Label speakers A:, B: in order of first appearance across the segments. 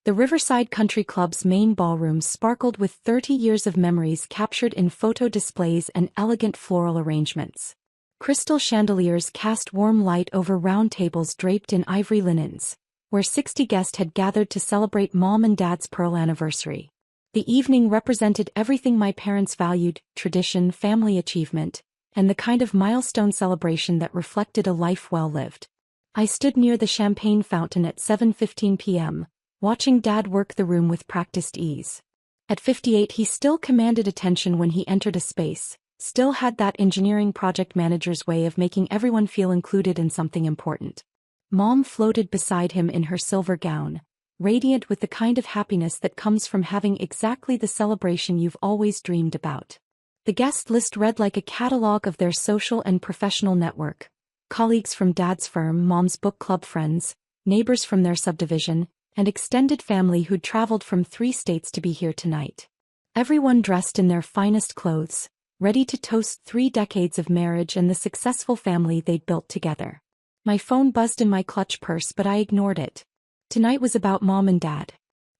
A: The Riverside Country Club's main ballroom sparkled with 30 years of memories captured in photo displays and elegant floral arrangements. Crystal chandeliers cast warm light over round tables draped in ivory linens, where 60 guests had gathered to celebrate Mom and Dad's pearl anniversary. The evening represented everything my parents valued: tradition, family achievement, and the kind of milestone celebration that reflected a life well lived. I stood near the champagne fountain at 7:15 p.m., watching Dad work the room with practiced ease. At 58, he still commanded attention when he entered a space, still had that engineering project manager's way of making everyone feel included in something important. Mom floated beside him in her silver gown, radiant with the kind of happiness that comes from having exactly the celebration you've always dreamed about. The guest list read like a catalog of their social and professional network: colleagues from Dad's firm, Mom's book club friends, neighbors from their subdivision, and extended family who'd traveled from 3 states to be here tonight. Everyone dressed in their finest clothes, ready to toast 3 decades of marriage and the successful family they'd built together. My phone buzzed in my clutch purse, but I ignored it. Tonight was about Mom and Dad.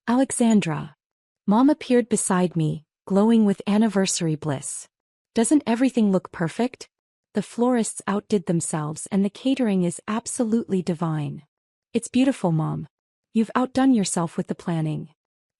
A: Alexandra. Mom appeared beside me, glowing with anniversary bliss. Doesn't everything look perfect? The florists outdid themselves and the catering is absolutely divine. It's beautiful, Mom. You've outdone yourself with the planning.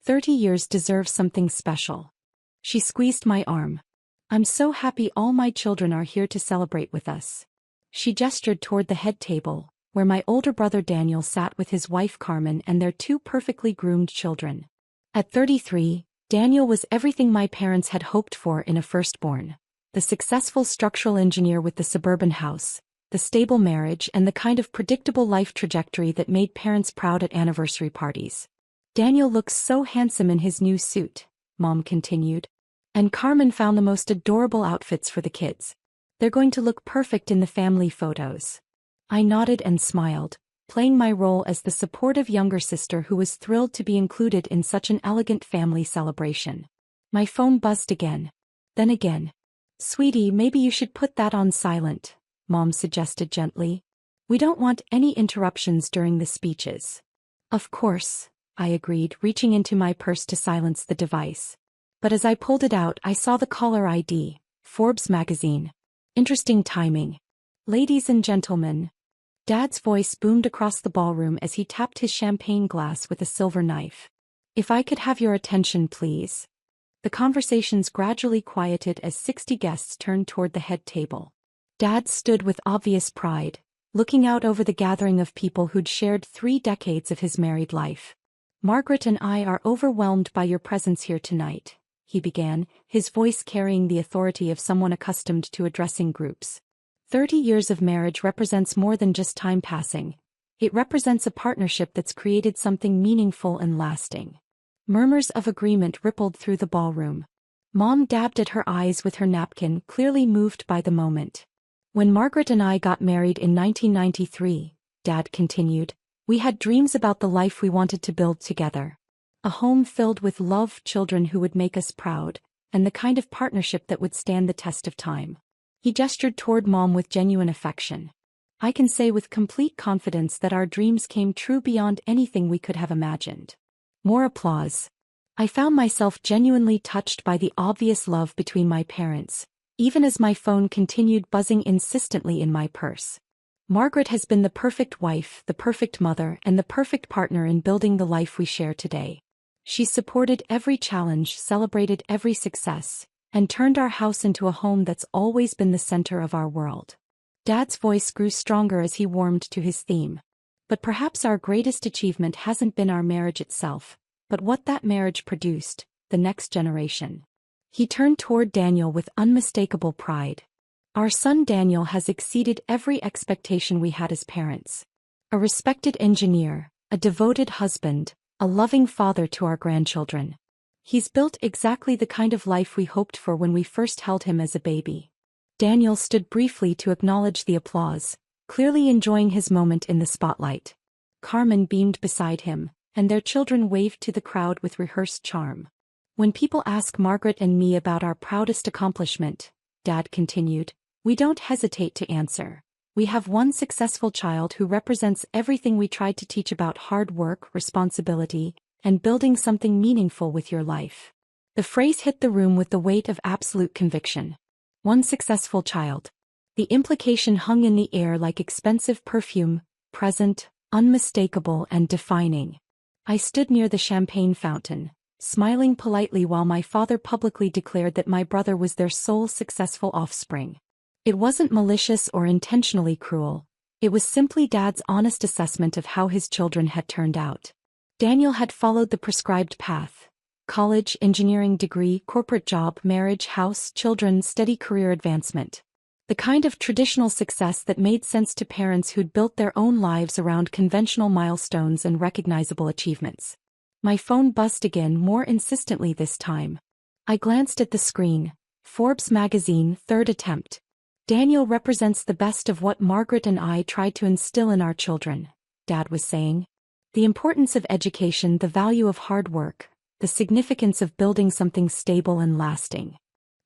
A: 30 years deserve something special. She squeezed my arm. I'm so happy all my children are here to celebrate with us. She gestured toward the head table, where my older brother Daniel sat with his wife Carmen and their 2 perfectly groomed children. At 33, Daniel was everything my parents had hoped for in a firstborn: the successful structural engineer with the suburban house, the stable marriage, and the kind of predictable life trajectory that made parents proud at anniversary parties. Daniel looks so handsome in his new suit, Mom continued. And Carmen found the most adorable outfits for the kids. They're going to look perfect in the family photos. I nodded and smiled, playing my role as the supportive younger sister who was thrilled to be included in such an elegant family celebration. My phone buzzed again. Then again. Sweetie, maybe you should put that on silent, Mom suggested gently. We don't want any interruptions during the speeches. Of course, I agreed, reaching into my purse to silence the device. But as I pulled it out, I saw the caller ID, Forbes magazine. Interesting timing. Ladies and gentlemen. Dad's voice boomed across the ballroom as he tapped his champagne glass with a silver knife. If I could have your attention, please. The conversations gradually quieted as 60 guests turned toward the head table. Dad stood with obvious pride, looking out over the gathering of people who'd shared 3 decades of his married life. Margaret and I are overwhelmed by your presence here tonight, he began, his voice carrying the authority of someone accustomed to addressing groups. 30 years of marriage represents more than just time passing. It represents a partnership that's created something meaningful and lasting. Murmurs of agreement rippled through the ballroom. Mom dabbed at her eyes with her napkin, clearly moved by the moment. When Margaret and I got married in 1993, Dad continued, we had dreams about the life we wanted to build together. A home filled with love, children who would make us proud, and the kind of partnership that would stand the test of time. He gestured toward Mom with genuine affection. I can say with complete confidence that our dreams came true beyond anything we could have imagined. More applause. I found myself genuinely touched by the obvious love between my parents, even as my phone continued buzzing insistently in my purse. Margaret has been the perfect wife, the perfect mother, and the perfect partner in building the life we share today. She supported every challenge, celebrated every success, and turned our house into a home that's always been the center of our world. Dad's voice grew stronger as he warmed to his theme. But perhaps our greatest achievement hasn't been our marriage itself, but what that marriage produced, the next generation. He turned toward Daniel with unmistakable pride. Our son Daniel has exceeded every expectation we had as parents. A respected engineer, a devoted husband, a loving father to our grandchildren. He's built exactly the kind of life we hoped for when we first held him as a baby. Daniel stood briefly to acknowledge the applause, clearly enjoying his moment in the spotlight. Carmen beamed beside him, and their children waved to the crowd with rehearsed charm. When people ask Margaret and me about our proudest accomplishment, Dad continued, we don't hesitate to answer. We have one successful child who represents everything we tried to teach about hard work, responsibility, and building something meaningful with your life. The phrase hit the room with the weight of absolute conviction. One successful child. The implication hung in the air like expensive perfume, present, unmistakable and defining. I stood near the champagne fountain, smiling politely while my father publicly declared that my brother was their sole successful offspring. It wasn't malicious or intentionally cruel. It was simply Dad's honest assessment of how his children had turned out. Daniel had followed the prescribed path. College, engineering degree, corporate job, marriage, house, children, steady career advancement. The kind of traditional success that made sense to parents who'd built their own lives around conventional milestones and recognizable achievements. My phone buzzed again, more insistently this time. I glanced at the screen. Forbes magazine, third attempt. Daniel represents the best of what Margaret and I tried to instill in our children, Dad was saying. The importance of education, the value of hard work, the significance of building something stable and lasting.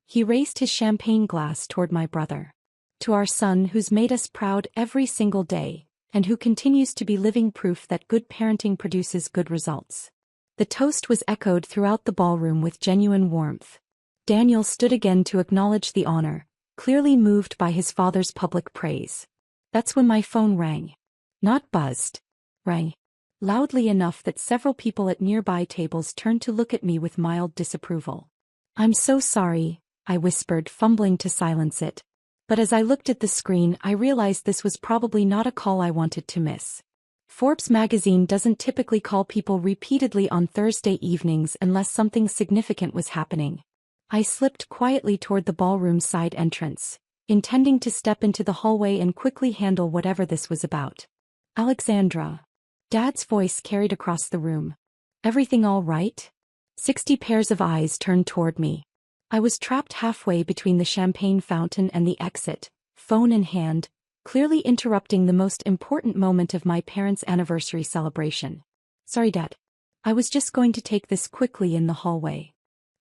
A: He raised his champagne glass toward my brother. To our son who's made us proud every single day, and who continues to be living proof that good parenting produces good results. The toast was echoed throughout the ballroom with genuine warmth. Daniel stood again to acknowledge the honor, clearly moved by his father's public praise. That's when my phone rang. Not buzzed. Rang. Loudly enough that several people at nearby tables turned to look at me with mild disapproval. "I'm so sorry," I whispered, fumbling to silence it. But as I looked at the screen, I realized this was probably not a call I wanted to miss. Forbes magazine doesn't typically call people repeatedly on Thursday evenings unless something significant was happening. I slipped quietly toward the ballroom side entrance, intending to step into the hallway and quickly handle whatever this was about. "Alexandra." Dad's voice carried across the room. "Everything all right?" 60 pairs of eyes turned toward me. I was trapped halfway between the champagne fountain and the exit, phone in hand, clearly interrupting the most important moment of my parents' anniversary celebration. "Sorry, Dad. I was just going to take this quickly in the hallway."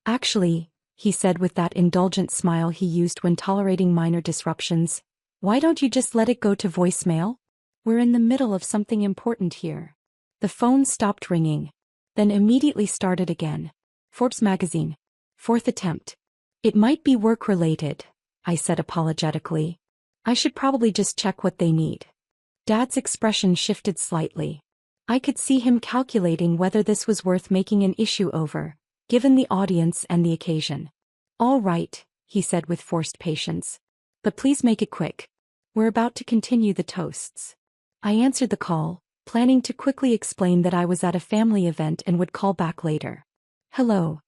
A: "Actually," he said with that indulgent smile he used when tolerating minor disruptions, "why don't you just let it go to voicemail? We're in the middle of something important here." The phone stopped ringing, then immediately started again. "Forbes magazine. Fourth attempt." "It might be work-related," I said apologetically. "I should probably just check what they need." Dad's expression shifted slightly. I could see him calculating whether this was worth making an issue over, given the audience and the occasion. "All right," he said with forced patience. "But please make it quick. We're about to continue the toasts." I answered the call, planning to quickly explain that I was at a family event and would call back later. "Hello.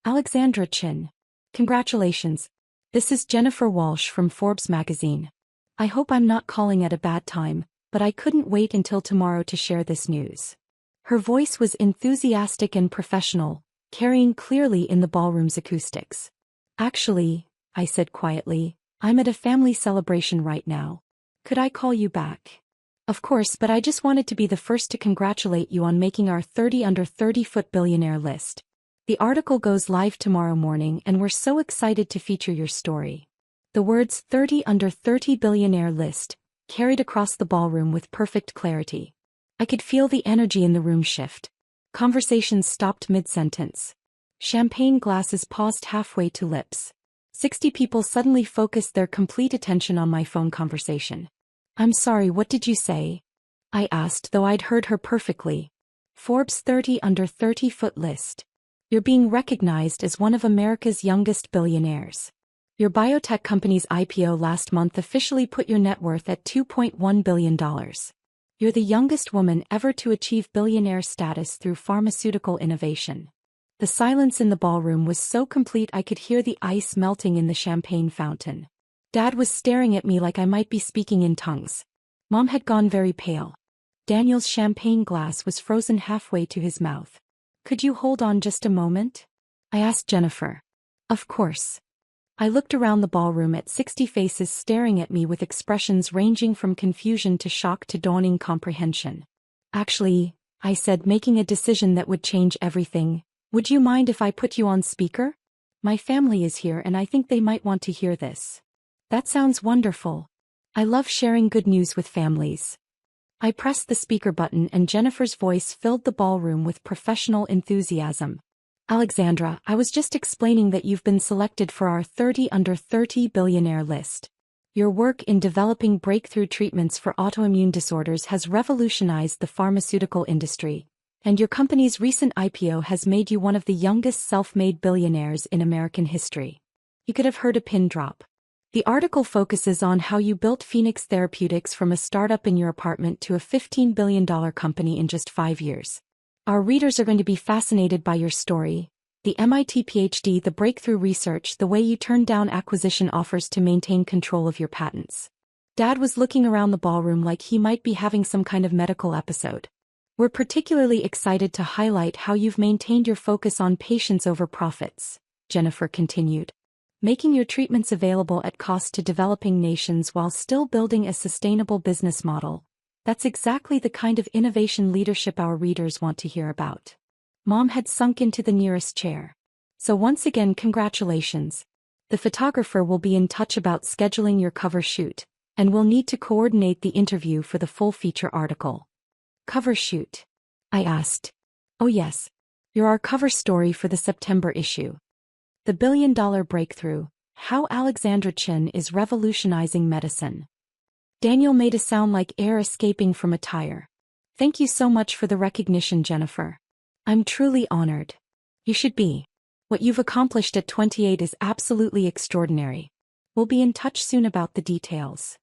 A: Alexandra Chin. Congratulations. This is Jennifer Walsh from Forbes magazine. I hope I'm not calling at a bad time, but I couldn't wait until tomorrow to share this news." Her voice was enthusiastic and professional, carrying clearly in the ballroom's acoustics. "Actually," I said quietly, "I'm at a family celebration right now. Could I call you back?" "Of course, but I just wanted to be the first to congratulate you on making our 30 under 30-foot billionaire list. The article goes live tomorrow morning and we're so excited to feature your story." The words 30 under 30 billionaire list carried across the ballroom with perfect clarity. I could feel the energy in the room shift. Conversations stopped mid-sentence. Champagne glasses paused halfway to lips. 60 people suddenly focused their complete attention on my phone conversation. "I'm sorry, what did you say?" I asked, though I'd heard her perfectly. "Forbes 30 under 30-foot list. You're being recognized as one of America's youngest billionaires. Your biotech company's IPO last month officially put your net worth at $2.1 billion. You're the youngest woman ever to achieve billionaire status through pharmaceutical innovation." The silence in the ballroom was so complete I could hear the ice melting in the champagne fountain. Dad was staring at me like I might be speaking in tongues. Mom had gone very pale. Daniel's champagne glass was frozen halfway to his mouth. "Could you hold on just a moment?" I asked Jennifer. "Of course." I looked around the ballroom at 60 faces staring at me with expressions ranging from confusion to shock to dawning comprehension. "Actually," I said, making a decision that would change everything, "would you mind if I put you on speaker? My family is here and I think they might want to hear this." "That sounds wonderful. I love sharing good news with families." I pressed the speaker button and Jennifer's voice filled the ballroom with professional enthusiasm. Alexandra, I was just explaining that you've been selected for our 30 under 30 billionaire list. Your work in developing breakthrough treatments for autoimmune disorders has revolutionized the pharmaceutical industry, and your company's recent IPO has made you one of the youngest self-made billionaires in American history. You could have heard a pin drop. The article focuses on how you built Phoenix Therapeutics from a startup in your apartment to a $15 billion company in just 5 years. Our readers are going to be fascinated by your story, the MIT PhD, the breakthrough research, the way you turned down acquisition offers to maintain control of your patents. Dad was looking around the ballroom like he might be having some kind of medical episode. We're particularly excited to highlight how you've maintained your focus on patients over profits, Jennifer continued. Making your treatments available at cost to developing nations while still building a sustainable business model. That's exactly the kind of innovation leadership our readers want to hear about. Mom had sunk into the nearest chair. So once again, congratulations. The photographer will be in touch about scheduling your cover shoot, and we'll need to coordinate the interview for the full feature article. Cover shoot? I asked. Oh yes. You're our cover story for the September issue. The billion-dollar breakthrough, how Alexandra Chen is revolutionizing medicine. Daniel made a sound like air escaping from a tire. Thank you so much for the recognition, Jennifer. I'm truly honored. You should be. What you've accomplished at 28 is absolutely extraordinary. We'll be in touch soon about the details.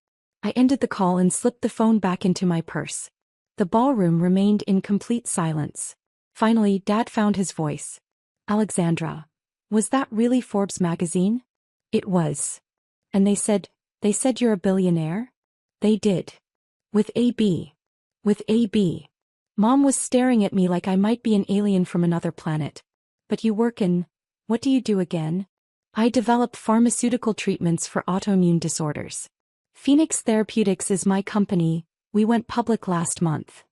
A: I ended the call and slipped the phone back into my purse. The ballroom remained in complete silence. Finally, Dad found his voice. Alexandra. Was that really Forbes magazine? It was. And they said you're a billionaire? They did. With AB. With AB. Mom was staring at me like I might be an alien from another planet. But you work in, what do you do again? I develop pharmaceutical treatments for autoimmune disorders. Phoenix Therapeutics is my company. We went public last month.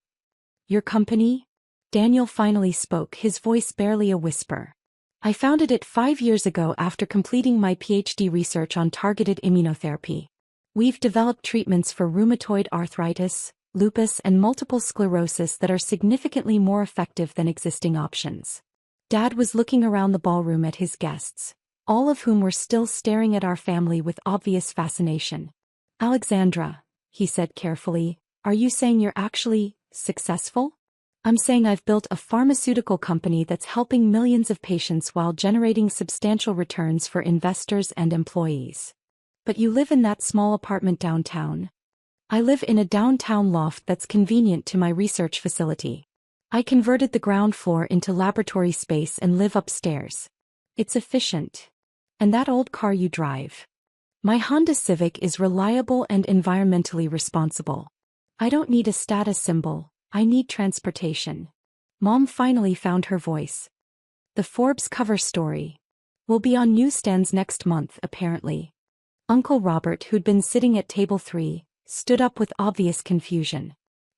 A: Your company? Daniel finally spoke, his voice barely a whisper. I founded it 5 years ago after completing my PhD research on targeted immunotherapy. We've developed treatments for rheumatoid arthritis, lupus, and multiple sclerosis that are significantly more effective than existing options. Dad was looking around the ballroom at his guests, all of whom were still staring at our family with obvious fascination. Alexandra, he said carefully, are you saying you're actually successful? I'm saying I've built a pharmaceutical company that's helping millions of patients while generating substantial returns for investors and employees. But you live in that small apartment downtown. I live in a downtown loft that's convenient to my research facility. I converted the ground floor into laboratory space and live upstairs. It's efficient. And that old car you drive. My Honda Civic is reliable and environmentally responsible. I don't need a status symbol. I need transportation. Mom finally found her voice. The Forbes cover story will be on newsstands next month, apparently. Uncle Robert, who'd been sitting at table 3, stood up with obvious confusion.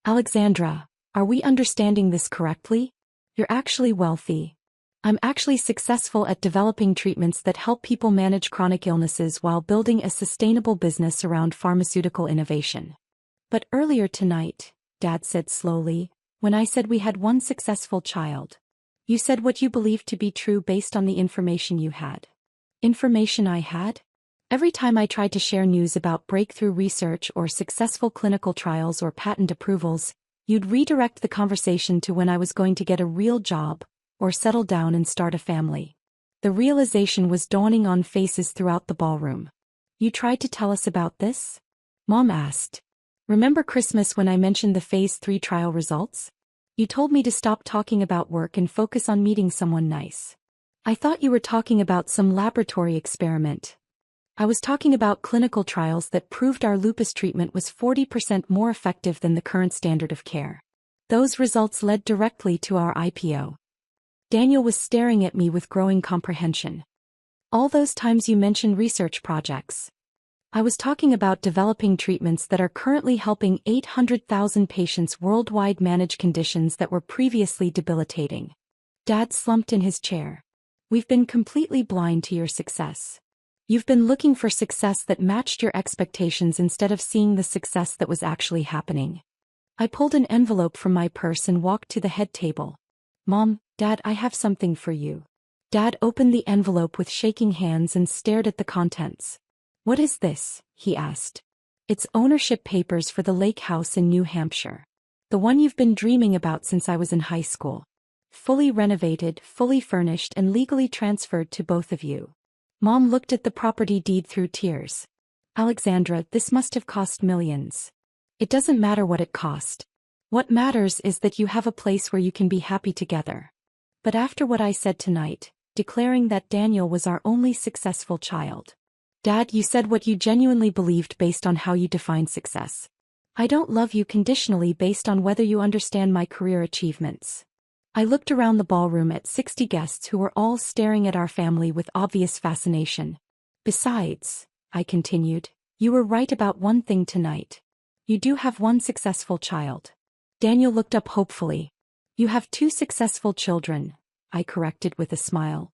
A: Alexandra, are we understanding this correctly? You're actually wealthy. I'm actually successful at developing treatments that help people manage chronic illnesses while building a sustainable business around pharmaceutical innovation. But earlier tonight, Dad said slowly, when I said we had one successful child, you said what you believed to be true based on the information you had. Information I had? Every time I tried to share news about breakthrough research or successful clinical trials or patent approvals, you'd redirect the conversation to when I was going to get a real job, or settle down and start a family. The realization was dawning on faces throughout the ballroom. You tried to tell us about this? Mom asked. Remember Christmas when I mentioned the Phase 3 trial results? You told me to stop talking about work and focus on meeting someone nice. I thought you were talking about some laboratory experiment. I was talking about clinical trials that proved our lupus treatment was 40% more effective than the current standard of care. Those results led directly to our IPO. Daniel was staring at me with growing comprehension. All those times you mentioned research projects. I was talking about developing treatments that are currently helping 800,000 patients worldwide manage conditions that were previously debilitating. Dad slumped in his chair. We've been completely blind to your success. You've been looking for success that matched your expectations instead of seeing the success that was actually happening. I pulled an envelope from my purse and walked to the head table. Mom, Dad, I have something for you. Dad opened the envelope with shaking hands and stared at the contents. What is this? He asked. It's ownership papers for the lake house in New Hampshire. The one you've been dreaming about since I was in high school. Fully renovated, fully furnished, and legally transferred to both of you. Mom looked at the property deed through tears. Alexandra, this must have cost millions. It doesn't matter what it cost. What matters is that you have a place where you can be happy together. But after what I said tonight, declaring that Daniel was our only successful child. Dad, you said what you genuinely believed based on how you define success. I don't love you conditionally based on whether you understand my career achievements. I looked around the ballroom at 60 guests who were all staring at our family with obvious fascination. Besides, I continued, you were right about one thing tonight. You do have one successful child. Daniel looked up hopefully. You have two successful children, I corrected with a smile.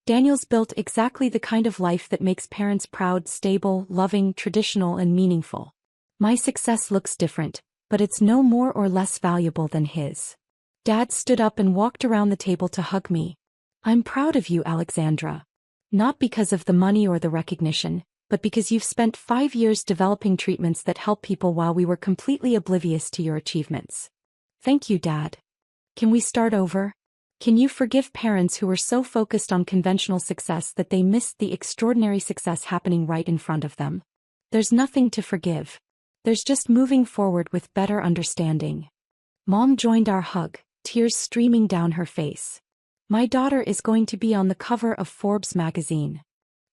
A: Daniel's built exactly the kind of life that makes parents proud, stable, loving, traditional, and meaningful. My success looks different, but it's no more or less valuable than his. Dad stood up and walked around the table to hug me. I'm proud of you, Alexandra. Not because of the money or the recognition, but because you've spent 5 years developing treatments that help people while we were completely oblivious to your achievements. Thank you, Dad. Can we start over? Can you forgive parents who were so focused on conventional success that they missed the extraordinary success happening right in front of them? There's nothing to forgive. There's just moving forward with better understanding. Mom joined our hug, tears streaming down her face. My daughter is going to be on the cover of Forbes magazine.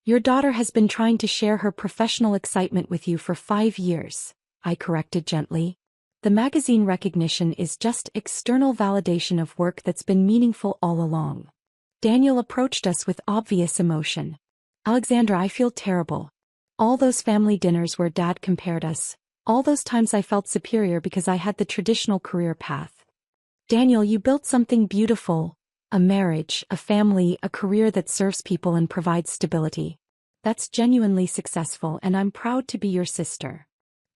A: Your daughter has been trying to share her professional excitement with you for 5 years, I corrected gently. The magazine recognition is just external validation of work that's been meaningful all along. Daniel approached us with obvious emotion. Alexandra, I feel terrible. All those family dinners where Dad compared us, all those times I felt superior because I had the traditional career path. Daniel, you built something beautiful. A marriage, a family, a career that serves people and provides stability. That's genuinely successful, and I'm proud to be your sister.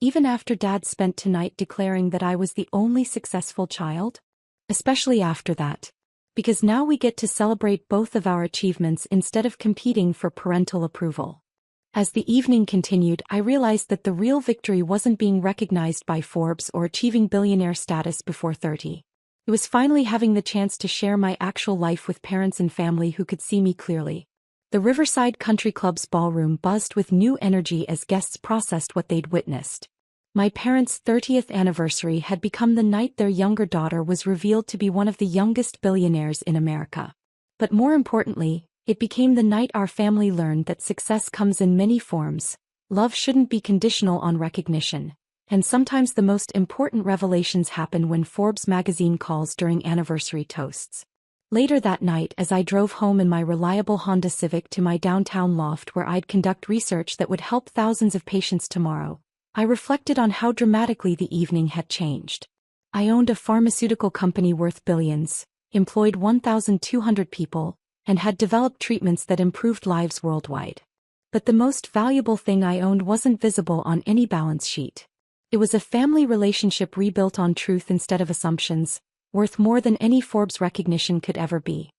A: Even after Dad spent tonight declaring that I was the only successful child? Especially after that. Because now we get to celebrate both of our achievements instead of competing for parental approval. As the evening continued, I realized that the real victory wasn't being recognized by Forbes or achieving billionaire status before 30. It was finally having the chance to share my actual life with parents and family who could see me clearly. The Riverside Country Club's ballroom buzzed with new energy as guests processed what they'd witnessed. My parents' 30th anniversary had become the night their younger daughter was revealed to be one of the youngest billionaires in America. But more importantly, it became the night our family learned that success comes in many forms. Love shouldn't be conditional on recognition. And sometimes the most important revelations happen when Forbes magazine calls during anniversary toasts. Later that night, as I drove home in my reliable Honda Civic to my downtown loft where I'd conduct research that would help thousands of patients tomorrow, I reflected on how dramatically the evening had changed. I owned a pharmaceutical company worth billions, employed 1,200 people, and had developed treatments that improved lives worldwide. But the most valuable thing I owned wasn't visible on any balance sheet. It was a family relationship rebuilt on truth instead of assumptions, worth more than any Forbes recognition could ever be.